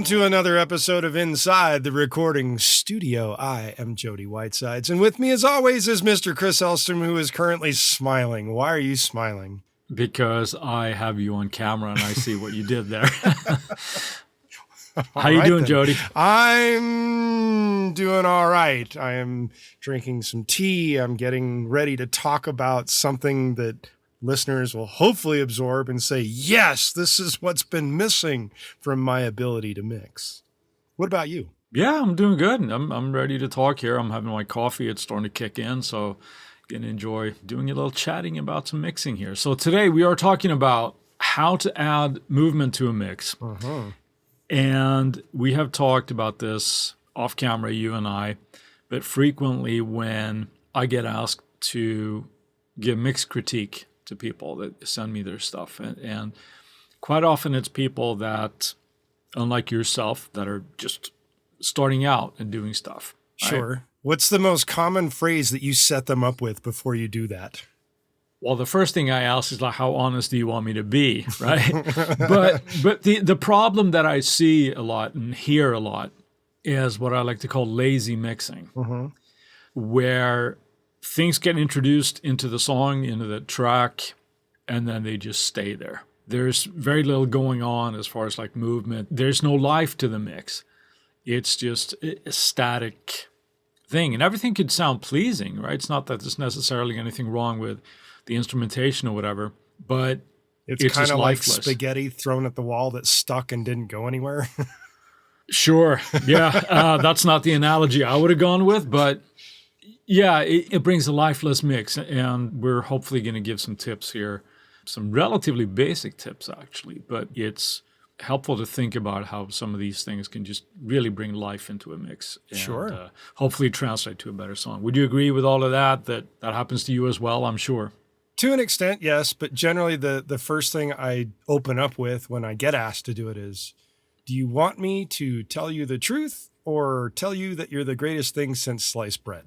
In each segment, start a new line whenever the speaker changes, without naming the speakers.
Welcome to another episode of Inside the Recording Studio. I am Jody Whitesides, and with me as always is Mr. Chris Elstrom, who is currently smiling. Why are you smiling?
Because I have you on camera and I see what you did there. How you
right,
doing,
then.
Jody?
I'm doing all right. I am drinking some tea. I'm getting ready to talk about something that listeners will hopefully absorb and say, yes, this is what's been missing from my ability to mix. What about you?
Yeah, I'm doing good. I'm ready to talk here. I'm having my coffee. It's starting to kick in, so going to enjoy doing a little chatting about some mixing here. So today we are talking about how to add movement to a mix. And we have talked about this off camera, you and I, but frequently when I get asked to give mix critique to people that send me their stuff. And quite often it's people that, unlike yourself, that are just starting out and doing stuff.
Sure.
Right?
What's the most common phrase that you set them up with before you do that?
Well, the first thing I ask is like, how honest do you want me to be, right? but the problem that I see a lot and hear a lot is what I like to call lazy mixing, where things get introduced into the song, into the track, and then they just stay there. There's very little going on as far as like movement. There's no life to the mix. It's just a static thing. And everything could sound pleasing, right? It's not that there's necessarily anything wrong with the instrumentation or whatever, but
it's kind of like
lifeless.
Spaghetti thrown at the wall that stuck and didn't go anywhere.
Sure. Yeah. That's not the analogy I would have gone with, but yeah, it brings a lifeless mix. And we're hopefully going to give some tips here, some relatively basic tips actually, but it's helpful to think about how some of these things can just really bring life into a mix and hopefully translate to a better song. Would you agree with all of that happens to you as well, I'm sure?
To an extent, yes, but generally the first thing I open up with when I get asked to do it is, do you want me to tell you the truth or tell you that you're the greatest thing since sliced bread?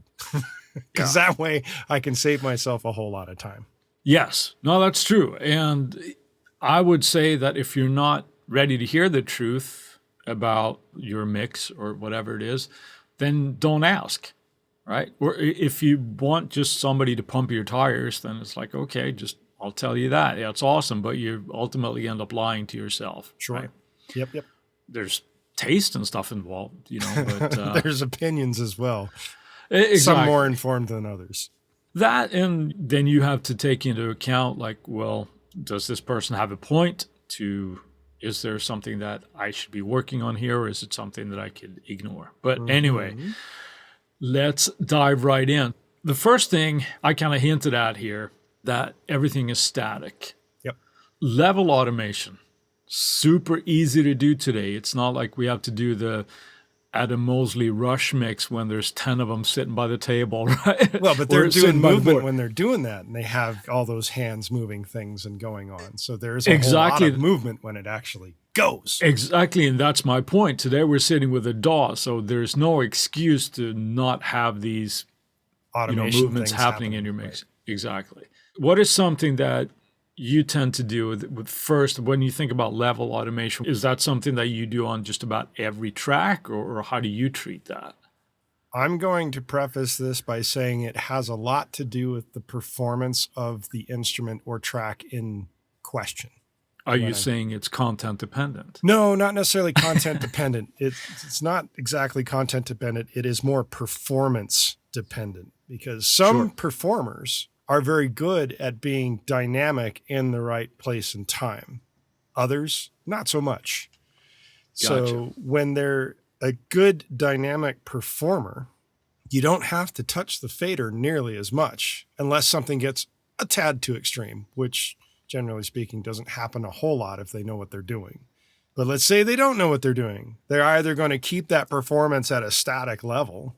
Because that way I can save myself a whole lot of time.
Yes, no, that's true. And I would say that if you're not ready to hear the truth about your mix or whatever it is, then don't ask, right? Or if you want just somebody to pump your tires, then it's like, okay, I'll tell you that. Yeah, it's awesome, but you ultimately end up lying to yourself.
Sure.
Right?
Yep.
There's taste and stuff involved, but
there's opinions as well.
Exactly.
Some more informed than others.
That, and then you have to take into account, like, well, does this person have a point is there something that I should be working on here, or is it something that I could ignore? But anyway, let's dive right in. The first thing I kind of hinted at here, that everything is static.
Yep.
Level automation, super easy to do today. It's not like we have to do the Adam Mosley Rush mix when there's 10 of them sitting by the table, right?
Well, but they're doing movement when they're doing that, and they have all those hands moving things and going on. So there's a whole lot of movement when it actually goes.
Exactly, and that's my point. Today we're sitting with a DAW, so there's no excuse to not have these movements happening in your mix. Right. Exactly. What is something that you tend to do with first when you think about level automation? Is that something that you do on just about every track, or how do you treat that?
I'm going to preface this by saying it has a lot to do with the performance of the instrument or track in question.
Are you saying it's content dependent?
No, not necessarily content dependent. It's not exactly content dependent. It is more performance dependent, because some performers are very good at being dynamic in the right place and time. Others, not so much.
Gotcha.
So when they're a good dynamic performer, you don't have to touch the fader nearly as much unless something gets a tad too extreme, which generally speaking doesn't happen a whole lot if they know what they're doing. But let's say they don't know what they're doing. They're either going to keep that performance at a static level,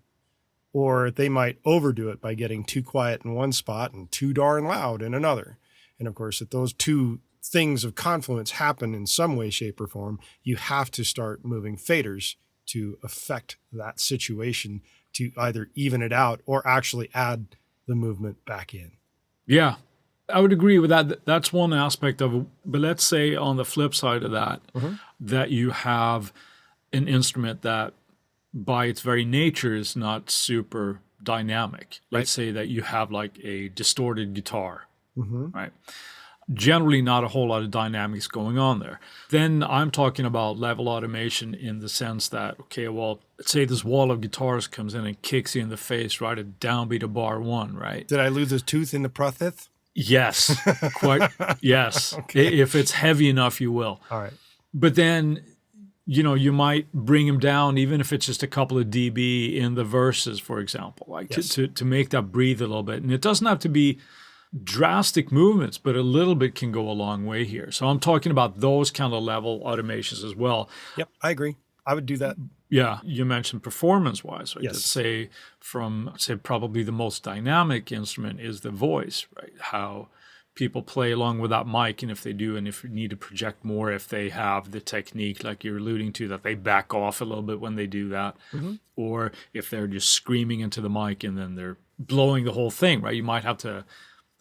or they might overdo it by getting too quiet in one spot and too darn loud in another. And of course, if those two things of confluence happen in some way, shape, or form, you have to start moving faders to affect that situation, to either even it out or actually add the movement back in.
Yeah, I would agree with that. That's one aspect of it. But let's say on the flip side of that, that you have an instrument that by its very nature is not super dynamic. Let's say that you have like a distorted guitar, right? Generally not a whole lot of dynamics going on there. Then I'm talking about level automation in the sense that, okay, well, let's say this wall of guitars comes in and kicks you in the face right at downbeat of bar one, right?
Did I lose a tooth in the process?
Yes, quite, yes. Okay. If it's heavy enough, you will.
All right.
But then, you might bring them down, even if it's just a couple of dB in the verses, for example, like to make that breathe a little bit. And it doesn't have to be drastic movements, but a little bit can go a long way here. So I'm talking about those kind of level automations as well.
Yep, I agree. I would do that.
Yeah, you mentioned performance-wise, right?
Yes.
Let's say probably the most dynamic instrument is the voice, right? How people play along with that mic, and if they do, and if you need to project more, if they have the technique like you're alluding to, that they back off a little bit when they do that, or if they're just screaming into the mic and then they're blowing the whole thing, right? You might have to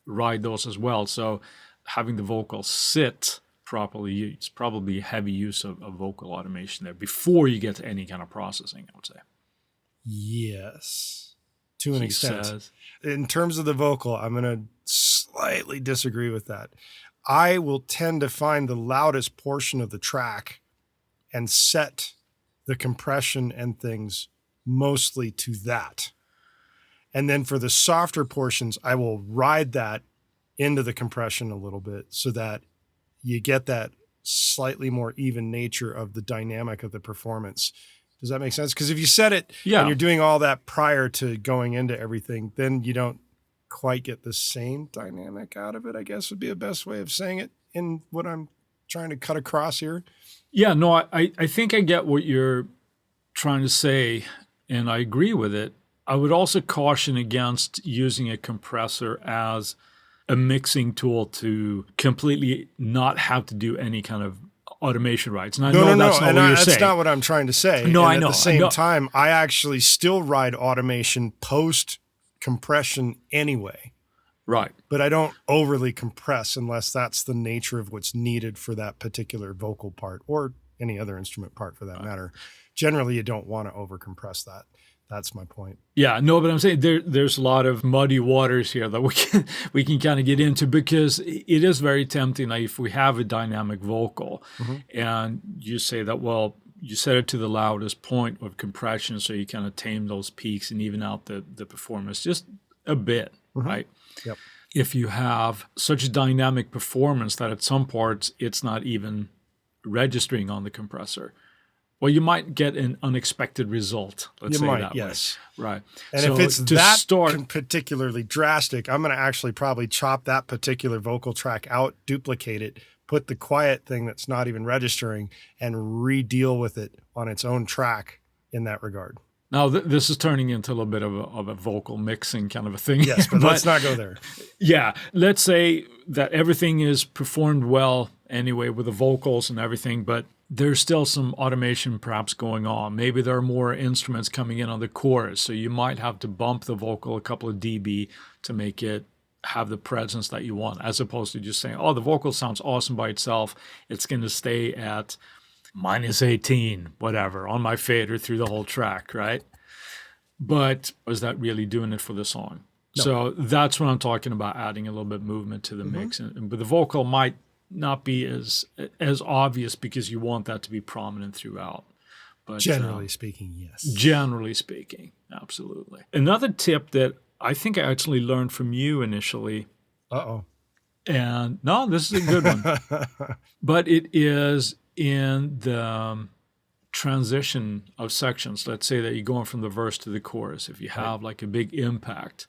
ride those as well. So having the vocal sit properly, it's probably heavy use of vocal automation there before you get to any kind of processing, I would say.
Yes, to an extent. In terms of the vocal, I'm going to slightly disagree with that. I will tend to find the loudest portion of the track and set the compression and things mostly to that. And then for the softer portions, I will ride that into the compression a little bit so that you get that slightly more even nature of the dynamic of the performance. Does that make sense? Because if you set it and you're doing all that prior to going into everything, then you don't quite get the same dynamic out of it, I guess would be a best way of saying it in what I'm trying to cut across here.
Yeah, no, I think I get what you're trying to say, and I agree with it. I would also caution against using a compressor as a mixing tool to completely not have to do any kind of automation rights. And I know that's not what you're saying.
That's not what I'm trying to say.
No, I
and
know.
At the same time, I actually still ride automation post compression anyway.
Right.
But I don't overly compress unless that's the nature of what's needed for that particular vocal part or any other instrument part for that matter. Generally, you don't want to over compress that. That's my point.
Yeah, no, but I'm saying there's a lot of muddy waters here that we can kind of get into, because it is very tempting. Like if we have a dynamic vocal and you say that, well, you set it to the loudest point of compression so you kind of tame those peaks and even out the performance just a bit, right?
Yep.
If you have such a dynamic performance that at some parts it's not even registering on the compressor, well, you might get an unexpected result. Let's say that
yes.
way. Right.
And so if it's that particularly drastic, I'm going to actually probably chop that particular vocal track out, duplicate it, put the quiet thing that's not even registering, and re-deal with it on its own track in that regard.
Now, this is turning into a little bit of a vocal mixing kind of a thing.
Yes, but let's not go there.
Yeah. Let's say that everything is performed well anyway with the vocals and everything, but there's still some automation perhaps going on. Maybe there are more instruments coming in on the chorus, so you might have to bump the vocal a couple of dB to make it have the presence that you want, as opposed to just saying, oh, the vocal sounds awesome by itself. It's going to stay at -18, whatever, on my fader through the whole track, right? But was that really doing it for the song? No. So that's what I'm talking about, adding a little bit of movement to the mix. But the vocal might not be as obvious because you want that to be prominent throughout. But
generally speaking, yes.
Generally speaking, absolutely. Another tip that I think I actually learned from you initially. And no, this is a good one. But it is in the transition of sections. Let's say that you're going from the verse to the chorus. If you have like a big impact,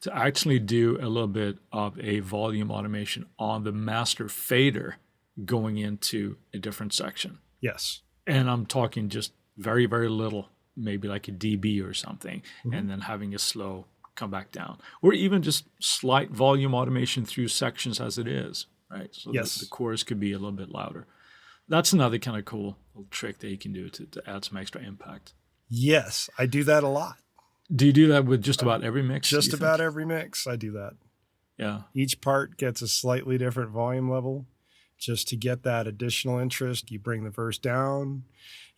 to actually do a little bit of a volume automation on the master fader going into a different section.
Yes.
And I'm talking just very, very little, maybe like a dB or something, and then having a slow come back down. Or even just slight volume automation through sections as it is, right? So the chorus could be a little bit louder. That's another kind of cool little trick that you can do to add some extra impact.
Yes, I do that a lot.
Do you do that with just about every mix?
Just about every mix, I do that.
Yeah.
Each part gets a slightly different volume level. just to get that additional interest. You bring the verse down,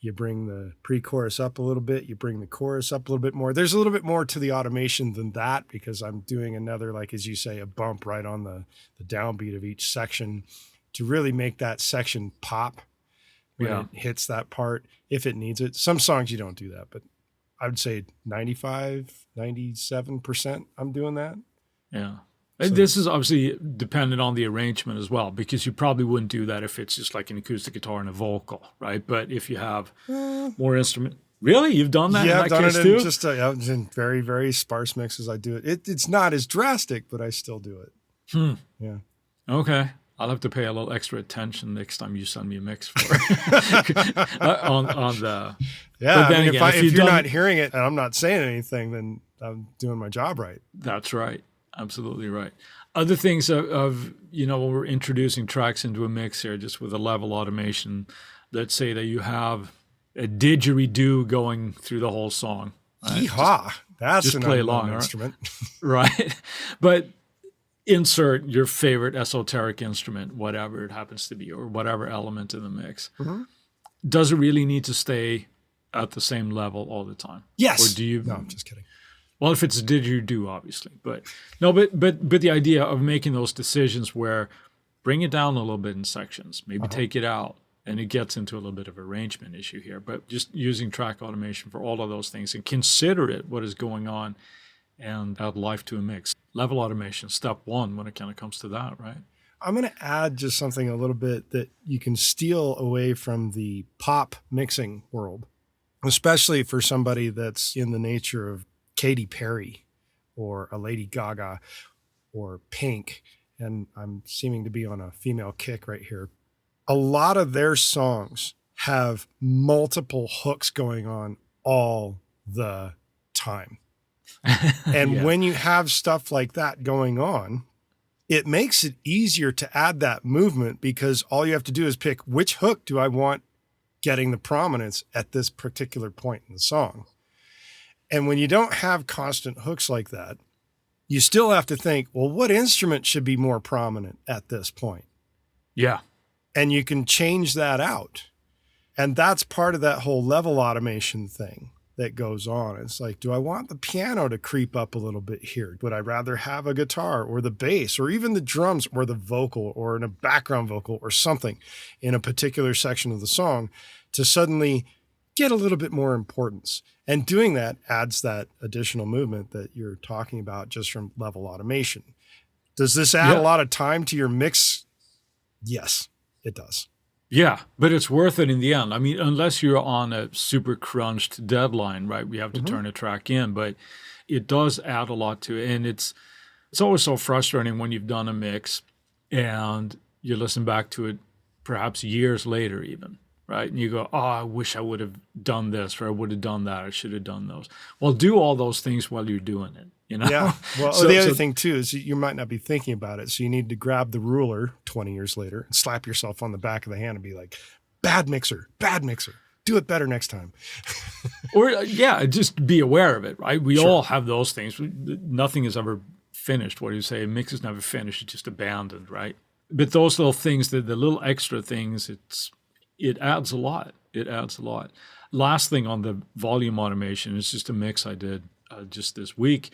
you bring the pre-chorus up a little bit, you bring the chorus up a little bit more. There's a little bit more to the automation than that because I'm doing another, like, as you say, a bump right on the downbeat of each section to really make that section pop when it hits that part, if it needs it. Some songs you don't do that, but I would say 97% I'm doing that.
Yeah. And this is obviously dependent on the arrangement as well, because you probably wouldn't do that if it's just like an acoustic guitar and a vocal, right? But if you have more instrument, really, you've done that?
Yeah,
in
I've
that
done
case
it
too?
in just in very, very sparse mixes. I do it. It's not as drastic, but I still do it. Yeah.
Okay. I'll have to pay a little extra attention next time you send me a mix for on the.
Yeah,
but then
I mean,
again,
if you're not hearing it and I'm not saying anything, then I'm doing my job right.
That's right. Absolutely right. Other things of when we're introducing tracks into a mix here, just with a level automation, let's say that you have a didgeridoo going through the whole song. Right?
Yeehaw! That's
just
an
play
unknown
along,
instrument.
Right. But insert your favorite esoteric instrument, whatever it happens to be, or whatever element in the mix. Mm-hmm. Does it really need to stay at the same level all the time?
Yes.
Or do you?
No, I'm just kidding.
Well, if it's a didgeridoo, obviously, but the idea of making those decisions where bring it down a little bit in sections, maybe take it out, and it gets into a little bit of arrangement issue here. But just using track automation for all of those things and consider it what is going on, and add life to a mix. Level automation, step one, when it kind of comes to that, right?
I'm going to add just something a little bit that you can steal away from the pop mixing world, especially for somebody that's in the nature of Katy Perry or a Lady Gaga or Pink, and I'm seeming to be on a female kick right here. A lot of their songs have multiple hooks going on all the time. And when you have stuff like that going on, it makes it easier to add that movement because all you have to do is pick which hook do I want getting the prominence at this particular point in the song. And when you don't have constant hooks like that, you still have to think, well, what instrument should be more prominent at this point?
Yeah.
And you can change that out. And that's part of that whole level automation thing that goes on. It's like, do I want the piano to creep up a little bit here? Would I rather have a guitar or the bass or even the drums or the vocal or in a background vocal or something in a particular section of the song to suddenly get a little bit more importance? And doing that adds that additional movement that you're talking about just from level automation. Does this add a lot of time to your mix? Yes, it does.
Yeah, but it's worth it in the end. I mean, unless you're on a super crunched deadline, right? We have to turn a track in, but it does add a lot to it. And it's always so frustrating when you've done a mix and you listen back to it perhaps years later even, right? And you go, oh, I wish I would have done this or I would have done that. I should have done those. Well, do all those things while you're doing it.
Yeah. Well, the other thing too is you might not be thinking about it. So you need to grab the ruler 20 years later and slap yourself on the back of the hand and be like, bad mixer. Do it better next time.
Or just be aware of it, right? We all have those things. Nothing is ever finished. What do you say? A mix is never finished. It's just abandoned, right? But those little things, the little extra things, it adds a lot. It adds a lot. Last thing on the volume automation is just a mix I did just this week,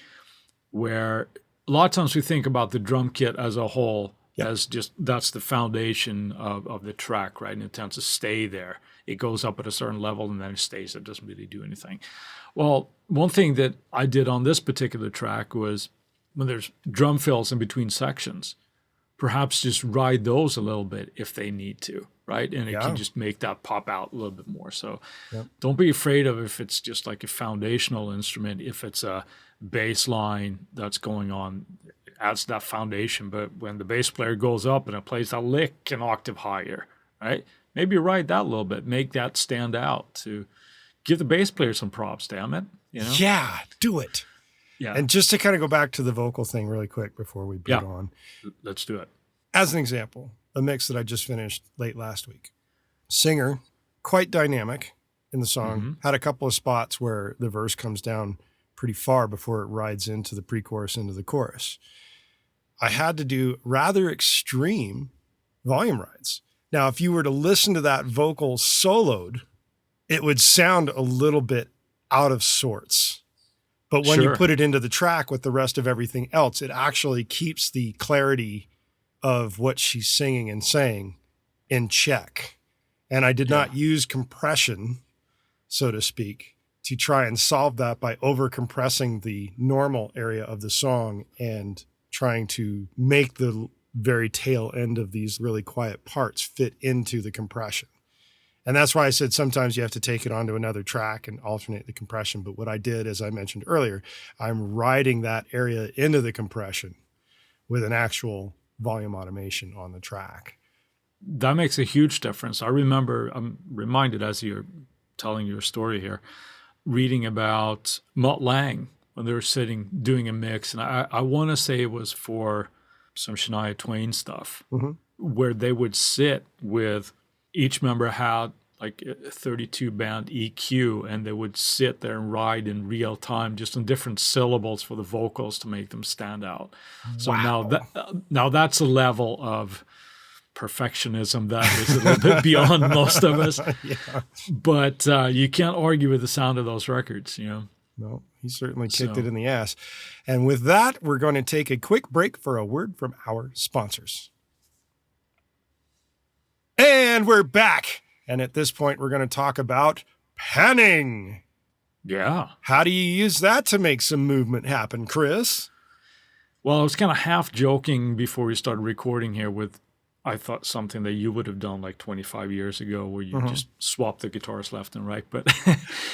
where a lot of times we think about the drum kit as a whole as just that's the foundation of the track, right? And it tends to stay there. It goes up at a certain level and then it stays. It doesn't really do anything. Well, one thing that I did on this particular track was when there's drum fills in between sections, perhaps just ride those a little bit if they need to, right? And it can just make that pop out a little bit more. So don't be afraid of if it's just like a foundational instrument, if it's a bass line that's going on, it adds that foundation. But when the bass player goes up and it plays a lick an octave higher, right? Maybe ride that a little bit, make that stand out to give the bass player some props, damn it.
Yeah, do it.
Yeah.
And just to kind of go back to the vocal thing really quick before we boot on.
Let's do it.
As an example, a mix that I just finished late last week. Singer, quite dynamic in the song, had a couple of spots where the verse comes down pretty far before it rides into the pre-chorus, into the chorus. I had to do rather extreme volume rides. Now, if you were to listen to that vocal soloed, it would sound a little bit out of sorts. But when you
Sure.
put it into the track with the rest of everything else, it actually keeps the clarity of what she's singing and saying in check. And I did not use compression, so to speak, to try and solve that by over compressing the normal area of the song and trying to make the very tail end of these really quiet parts fit into the compression. And that's why I said sometimes you have to take it onto another track and alternate the compression. But what I did, as I mentioned earlier, I'm riding that area into the compression with an actual volume automation on the track.
That makes a huge difference. I remember, I'm reminded as you're telling your story here, reading about Mutt Lange when they were sitting doing a mix. And I want to say it was for some Shania Twain stuff, where they would sit with each member had like a 32 band EQ, and they would sit there and ride in real time just on different syllables for the vocals to make them stand out. So now that's a level of perfectionism that is a little bit beyond most of us. But you can't argue with the sound of those records, you know.
No, he certainly kicked it in the ass. And with that, we're going to take a quick break for a word from our sponsors. And we're back. And at this point, we're going to talk about panning.
Yeah.
How do you use that to make some movement happen, Chris?
Well, I was kind of half joking before we started recording here with, I thought something that you would have done like 25 years ago where you just swap the guitars left and right. But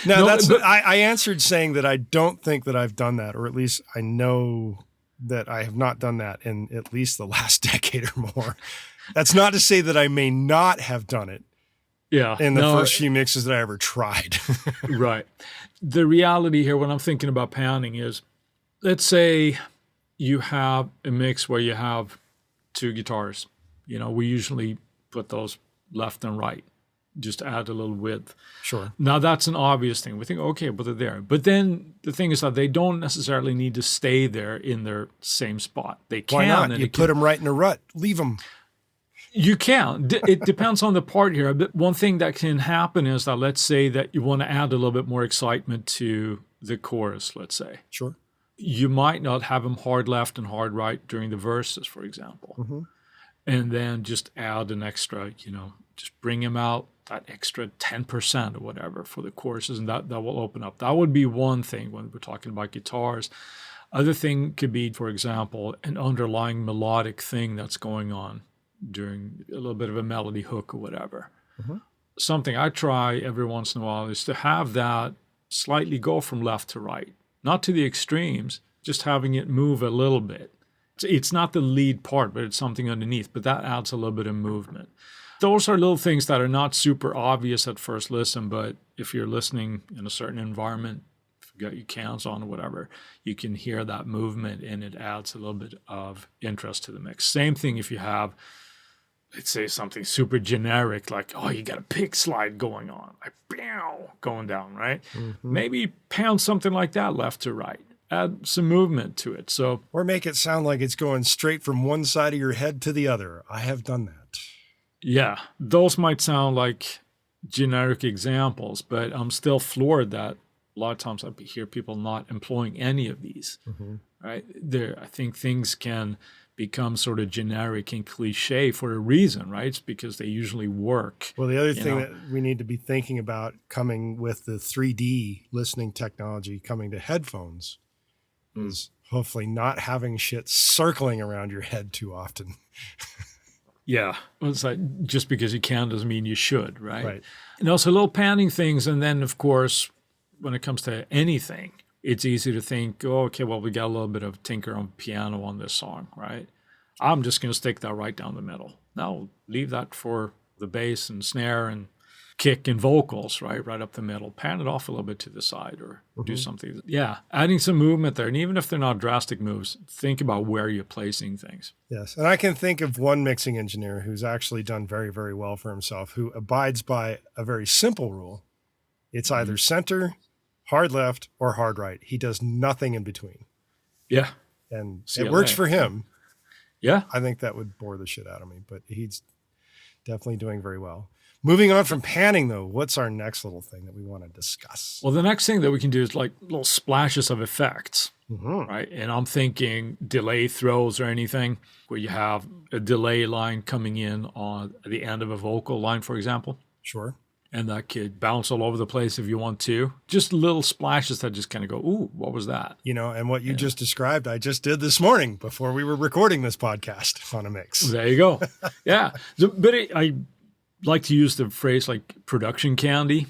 I answered saying that I don't think that I've done that, or at least I know that I have not done that in at least the last decade or more. That's not to say that I may not have done it in the first few mixes that I ever tried.
Right. The reality here, when I'm thinking about pounding is, let's say you have a mix where you have two guitars. You know, we usually put those left and right, just add a little width.
Sure.
Now, that's an obvious thing. We think, okay, but they're there. But then the thing is that they don't necessarily need to stay there in their same spot. They can.
Why not?
And
you put them right in a rut. Leave them.
You can. It depends on the part here. But one thing that can happen is that, let's say that you want to add a little bit more excitement to the chorus, let's say.
Sure.
You might not have them hard left and hard right during the verses, for example. And then just add an extra, just bring them out that extra 10% or whatever for the choruses, and that will open up. That would be one thing when we're talking about guitars. Other thing could be, for example, an underlying melodic thing that's going on during a little bit of a melody hook or whatever. Something I try every once in a while is to have that slightly go from left to right, not to the extremes, just having it move a little bit. It's not the lead part, but it's something underneath, but that adds a little bit of movement. Those are little things that are not super obvious at first listen, but if you're listening in a certain environment, if you've got your cans on or whatever, you can hear that movement and it adds a little bit of interest to the mix. Same thing if you have, let's say, something super generic, like, oh, you got a pick slide going on, like, pow, going down, right? Maybe pound something like that left to right. Add some movement to it.
Or make it sound like it's going straight from one side of your head to the other. I have done that.
Yeah, those might sound like generic examples, but I'm still floored that a lot of times I hear people not employing any of these. Right? I think things can become sort of generic and cliche for a reason, right? It's because they usually work.
Well, the other thing that we need to be thinking about coming with the 3D listening technology coming to headphones is hopefully not having shit circling around your head too often.
Yeah. Well, it's like just because you can doesn't mean you should, right? And also little panning things. And then, of course, when it comes to anything, it's easy to think, oh, okay, well, we got a little bit of tinker on piano on this song, right? I'm just going to stick that right down the middle. No, leave that for the bass and snare and kick and vocals, right up the middle. Pan it off a little bit to the side or do something. Yeah, adding some movement there. And even if they're not drastic moves, think about where you're placing things.
Yes, and I can think of one mixing engineer who's actually done very, very well for himself, who abides by a very simple rule. It's either center, hard left, or hard right. He does nothing in between.
Yeah.
And
CLA.
It works for him.
Yeah.
I think that would bore the shit out of me, but Definitely doing very well. Moving on from panning, though, what's our next little thing that we want to discuss?
Well, the next thing that we can do is like little splashes of effects, right? And I'm thinking delay throws or anything where you have a delay line coming in on the end of a vocal line, for example.
Sure.
And that could bounce all over the place if you want to. Just little splashes that just kind of go, ooh, what was that?
You know, and what you just described, I just did this morning before we were recording this podcast on a mix.
There you go. Yeah. But I like to use the phrase like production candy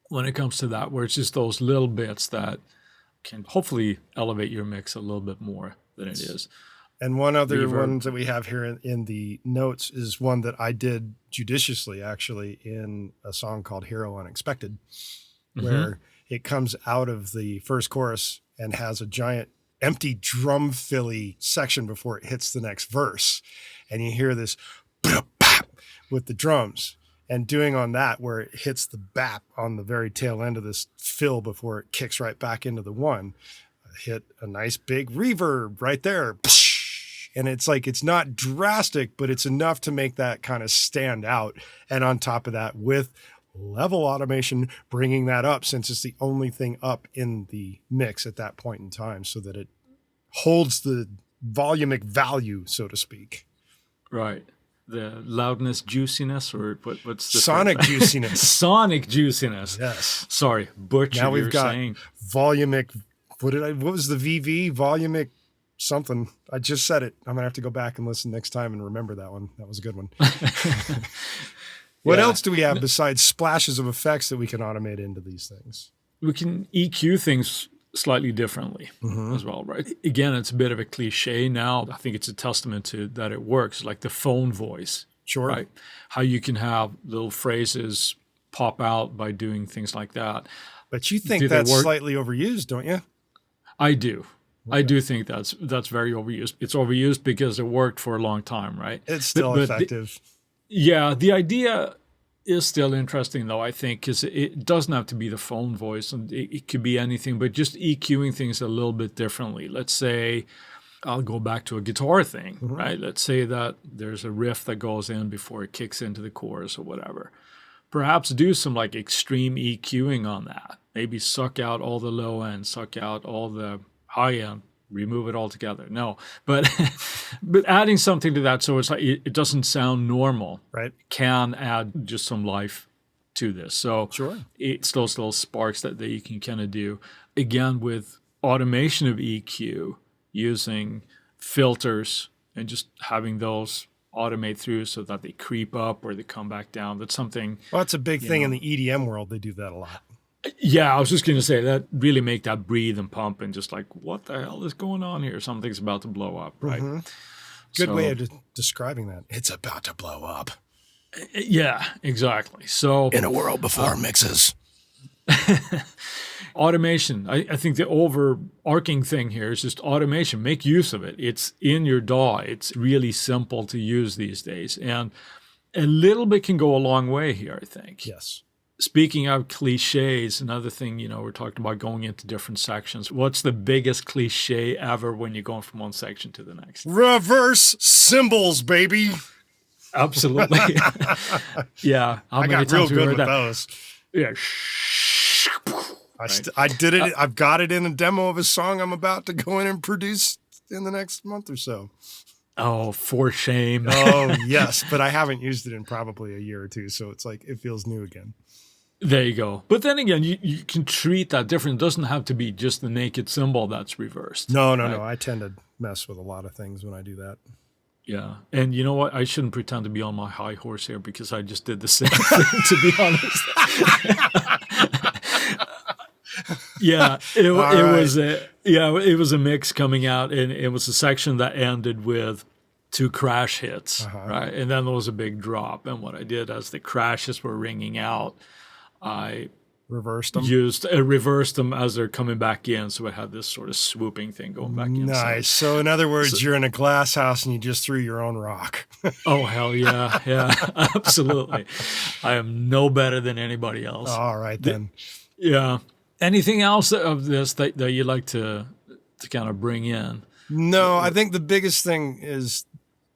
when it comes to that, where it's just those little bits that can hopefully elevate your mix a little bit more than it is.
And one other one that we have here in the notes is one that I did judiciously, actually, in a song called Hero Unexpected, where it comes out of the first chorus and has a giant empty drum filly section before it hits the next verse. And you hear this with the drums, and doing on that where it hits the bap on the very tail end of this fill before it kicks right back into the one, hit a nice big reverb right there. And it's like, it's not drastic, but it's enough to make that kind of stand out. And on top of that, with level automation, bringing that up, since it's the only thing up in the mix at that point in time, so that it holds the volumic value, so to speak.
Right. The loudness, juiciness, or what's the
sonic juiciness?
Sonic juiciness.
Yes.
Sorry, butcher.
Now we've got
saying.
Volumic. What was the VV? Volumic something. I just said it. I'm gonna have to go back and listen next time and remember that one. That was a good one. What else do we have besides splashes of effects that we can automate into these things?
We can EQ things slightly differently as well, right? Again, it's a bit of a cliche now. I think it's a testament to that it works, like the phone voice.
Sure.
Right? How you can have little phrases pop out by doing things like that.
But you think that's slightly overused, don't you?
I do. Okay. I do think that's very overused. It's overused because it worked for a long time, right?
It's still effective.
The idea is still interesting, though, I think, because it doesn't have to be the phone voice, and it could be anything, but just EQing things a little bit differently. Let's say, I'll go back to a guitar thing, right? Let's say that there's a riff that goes in before it kicks into the chorus or whatever. Perhaps do some like extreme EQing on that. Maybe suck out all the low end, suck out all the high end, remove it all together. No, but adding something to that so it's like it doesn't sound normal,
right?
Can add just some life to this. So
sure,
it's those little sparks that you can kind of do. Again, with automation of EQ, using filters and just having those automate through so that they creep up or they come back down. That's something.
Well, it's a big thing in the EDM world. They do that a lot.
Yeah, I was just going to say that really make that breathe and pump and just like, what the hell is going on here? Something's about to blow up, right?
Good way of describing that. It's about to blow up.
Yeah, exactly. So
in a world before mixes.
Automation. I think the overarching thing here is just automation. Make use of it. It's in your DAW. It's really simple to use these days. And a little bit can go a long way here, I think.
Yes.
Speaking of cliches, another thing, we're talking about going into different sections. What's the biggest cliche ever when you're going from one section to the next?
Reverse cymbals, baby.
Absolutely. Yeah.
I got real good with those.
Yeah.
I did it. I've got it in a demo of a song I'm about to go in and produce in the next month or so.
Oh, for shame.
Oh, yes. But I haven't used it in probably a year or two. So it's like, it feels new again.
There you go. But then again, you can treat that different. It doesn't have to be just the naked cymbal that's reversed.
No. I tend to mess with a lot of things when I do that.
Yeah. And you know what? I shouldn't pretend to be on my high horse here because I just did the same thing, to be honest. Yeah, it was a mix coming out, and it was a section that ended with 2 crash hits, right? And then there was a big drop. And what I did as the crashes were ringing out, I
reversed them.
Reversed them as they're coming back in, so it had this sort of swooping thing going back in.
Nice. So in other words, you're in a glass house and you just threw your own rock.
Oh hell yeah, yeah, absolutely. I am no better than anybody else.
All right then.
Yeah. Anything else of this that you'd like to kind of bring in?
No, I think the biggest thing is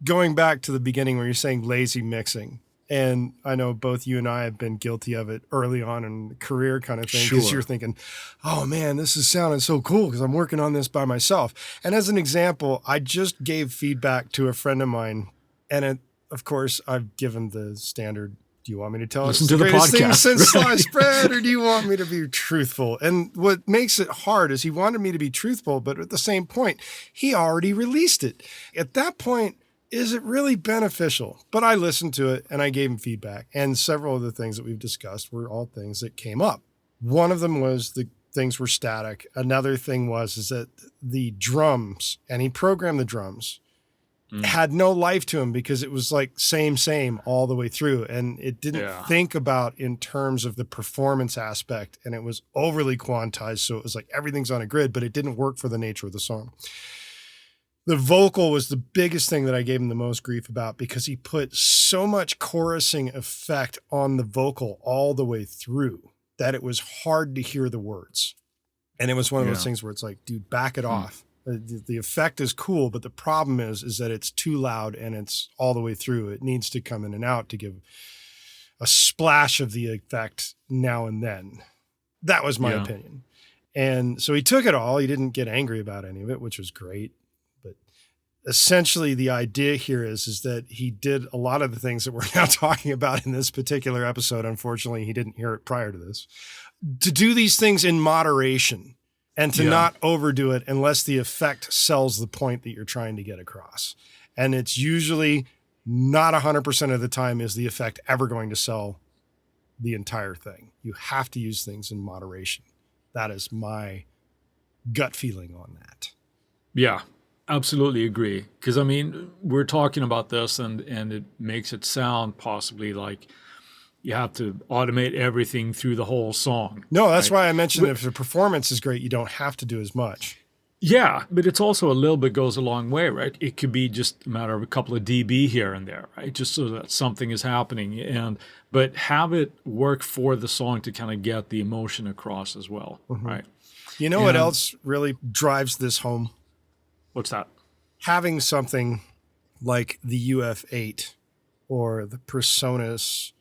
going back to the beginning where you're saying lazy mixing. And I know both you and I have been guilty of it early on in the career kind of thing, because
Sure.
you're thinking, oh man, this is sounding so cool because I'm working on this by myself. And as an example, I just gave feedback to a friend of mine, and of course, I've given the standard, do you want me to tell
Listen
it's
to the
greatest thing
podcast,
since
right?
sliced bread, or do you want me to be truthful? And what makes it hard is he wanted me to be truthful, but at the same point, he already released it. At that point, is it really beneficial? But I listened to it and I gave him feedback. And several of the things that we've discussed were all things that came up. One of them was the things were static. Another thing is that the drums, and he programmed the drums, had no life to him because it was like same all the way through. And it didn't think about in terms of the performance aspect, and it was overly quantized. So it was like everything's on a grid, but it didn't work for the nature of the song. The vocal was the biggest thing that I gave him the most grief about, because he put so much chorusing effect on the vocal all the way through that it was hard to hear the words. And it was one of those things where it's like, dude, back it off. The effect is cool, but the problem is that it's too loud and it's all the way through. It needs to come in and out to give a splash of the effect now and then. That was my opinion. And so he took it all. He didn't get angry about any of it, which was great. Essentially, the idea here is that he did a lot of the things that we're now talking about in this particular episode. Unfortunately, he didn't hear it prior to this. To do these things in moderation and to not overdo it unless the effect sells the point that you're trying to get across. And it's usually not 100% of the time is the effect ever going to sell the entire thing. You have to use things in moderation. That is my gut feeling on that.
Yeah. Absolutely agree. Because, I mean, we're talking about this and it makes it sound possibly like you have to automate everything through the whole song.
No, that's why I mentioned if the performance is great, you don't have to do as much.
Yeah, but it's also a little bit goes a long way, right? It could be just a matter of a couple of dB here and there, right? Just so that something is happening. But have it work for the song to kind of get the emotion across as well, right?
You know what else really drives this home?
What's that?
Having something like the UF8 or the PreSonus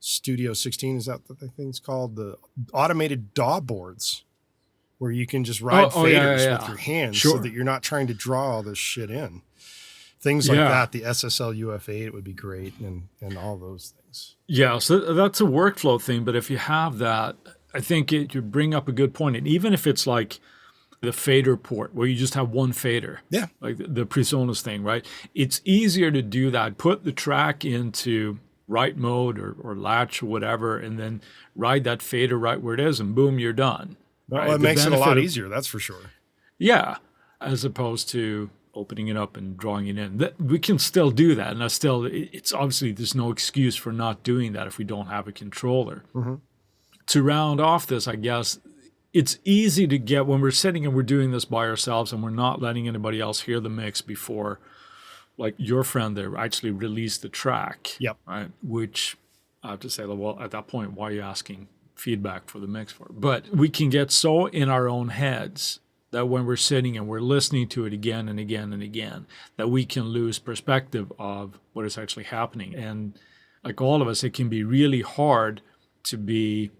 Studio 16, is that what the thing's called? The automated DAW boards, where you can just ride faders with your hands so that you're not trying to draw all this shit in. Things like that, the SSL UF8 would be great, and all those things. Yeah,
so that's a workflow thing, but if you have that, I think you bring up a good point. And even if it's like the fader port where you just have one fader, like the PreSonus thing, right? It's easier to do that. Put the track into write mode or latch or whatever, and then ride that fader right where it is, and boom, you're done.
Well, it makes it a lot easier, that's for sure.
Yeah, as opposed to opening it up and drawing it in. We can still do that, and it's obviously there's no excuse for not doing that if we don't have a controller. To round off this, I guess, it's easy to get when we're sitting and we're doing this by ourselves and we're not letting anybody else hear the mix before, like your friend there actually released the track. Right. Which I have to say, well, at that point, why are you asking feedback for the mix for? But we can get so in our own heads that when we're sitting and we're listening to it again and again and again, that we can lose perspective of what is actually happening. And like all of us, it can be really hard to be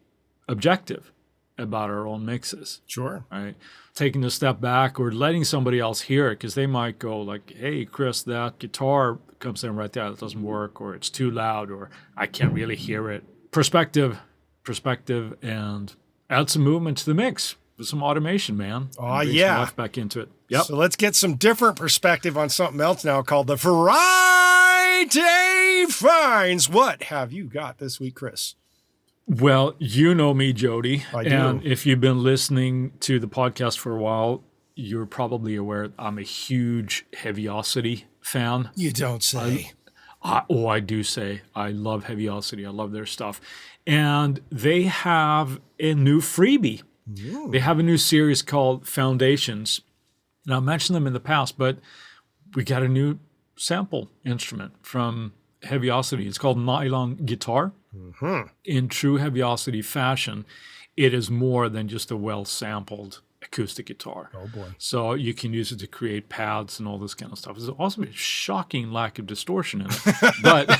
objective about our own mixes.
Sure.
Right. Taking a step back or letting somebody else hear it, because they might go like, hey, Chris, that guitar comes in right there, that doesn't work, or it's too loud, or I can't really hear it. Perspective, and add some movement to the mix with some automation, man.
Oh, yeah.
Life back into it. Yep.
So let's get some different perspective on something else now called the Friday Finds. What have you got this week, Chris?
Well, you know me, Jody.
I do.
And if you've been listening to the podcast for a while, you're probably aware I'm a huge Heaviosity fan.
You don't say.
I do say. I love Heaviosity. I love their stuff. And they have a new freebie. Ooh. They have a new series called Foundations. And I mentioned them in the past, but we got a new sample instrument from Heaviosity. It's called Nylon Guitar. In true Heaviosity fashion, it is more than just a well-sampled acoustic guitar.
Oh boy.
So you can use it to create pads and all this kind of stuff. There's also a shocking lack of distortion in it. But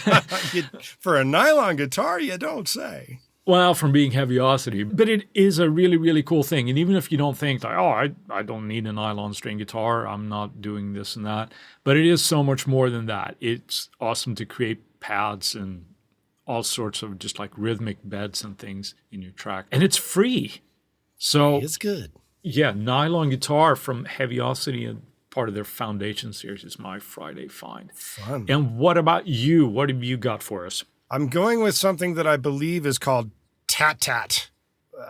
for a nylon guitar, you don't say.
Well, from being heaviosity, but it is a really, really cool thing. And even if you don't think like, oh, I don't need a nylon string guitar, I'm not doing this and that, but it is so much more than that. It's awesome to create pads and all sorts of just like rhythmic beds and things in your track. And it's free. So
it's good.
Yeah, nylon guitar from Heaviosity, and part of their Foundation series, is my Friday find.
Fun.
And what about you? What have you got for us?
I'm going with something that I believe is called tat-tat.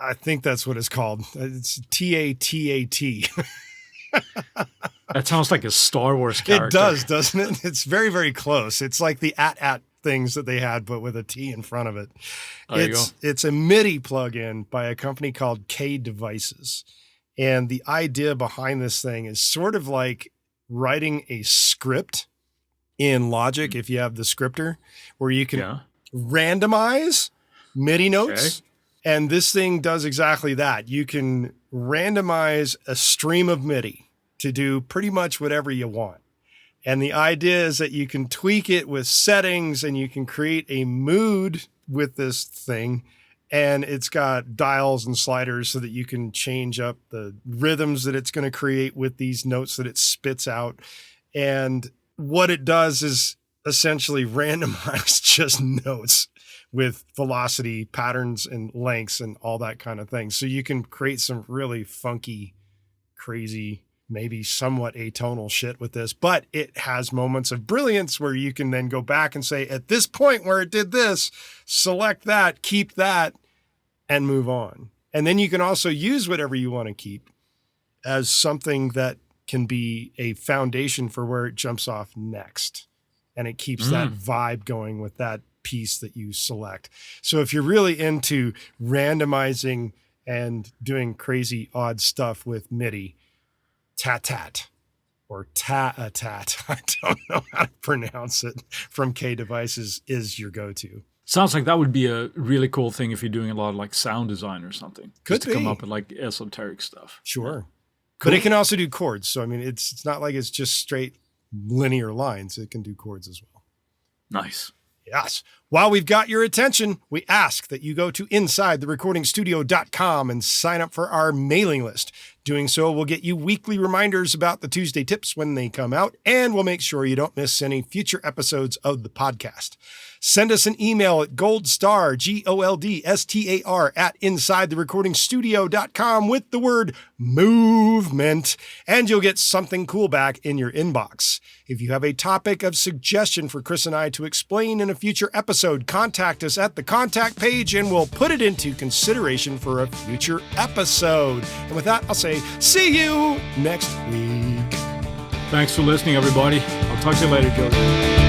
I think that's what it's called. It's T-A-T-A-T.
That sounds like a Star Wars character.
It does, doesn't it? It's very, very close. It's like the at things that they had, but with a T in front of it. It's a MIDI plugin by a company called K Devices. And the idea behind this thing is sort of like writing a script in Logic, if you have the scripter, where you can randomize MIDI notes. Okay. And this thing does exactly that. You can randomize a stream of MIDI to do pretty much whatever you want. And the idea is that you can tweak it with settings and you can create a mood with this thing. And it's got dials and sliders so that you can change up the rhythms that it's going to create with these notes that it spits out. And what it does is essentially randomize just notes with velocity, patterns, and lengths and all that kind of thing. So you can create some really funky, crazy, maybe somewhat atonal shit with this, but it has moments of brilliance where you can then go back and say, at this point where it did this, select that, keep that, and move on. And then you can also use whatever you want to keep as something that can be a foundation for where it jumps off next. And it keeps that vibe going with that piece that you select. So if you're really into randomizing and doing crazy odd stuff with MIDI, tat-tat or ta-a-tat, I don't know how to pronounce it, from K Devices is your go-to.
Sounds like that would be a really cool thing if you're doing a lot of like sound design or something.
Could
just to come up with like esoteric stuff.
Sure. Cool. But it can also do chords. So, I mean, it's not like it's just straight linear lines. It can do chords as well.
Nice.
Yes. While we've got your attention, we ask that you go to InsideTheRecordingStudio.com and sign up for our mailing list. Doing so will get you weekly reminders about the Tuesday tips when they come out, and we'll make sure you don't miss any future episodes of the podcast. Send us an email at goldstar, GOLDSTAR, at InsideTheRecordingStudio.com with the word movement, and you'll get something cool back in your inbox. If you have a topic of suggestion for Chris and I to explain in a future episode, contact us at the contact page and we'll put it into consideration for a future episode. And with that, I'll say, see you next week.
Thanks for listening, everybody. I'll talk to you later, Jody.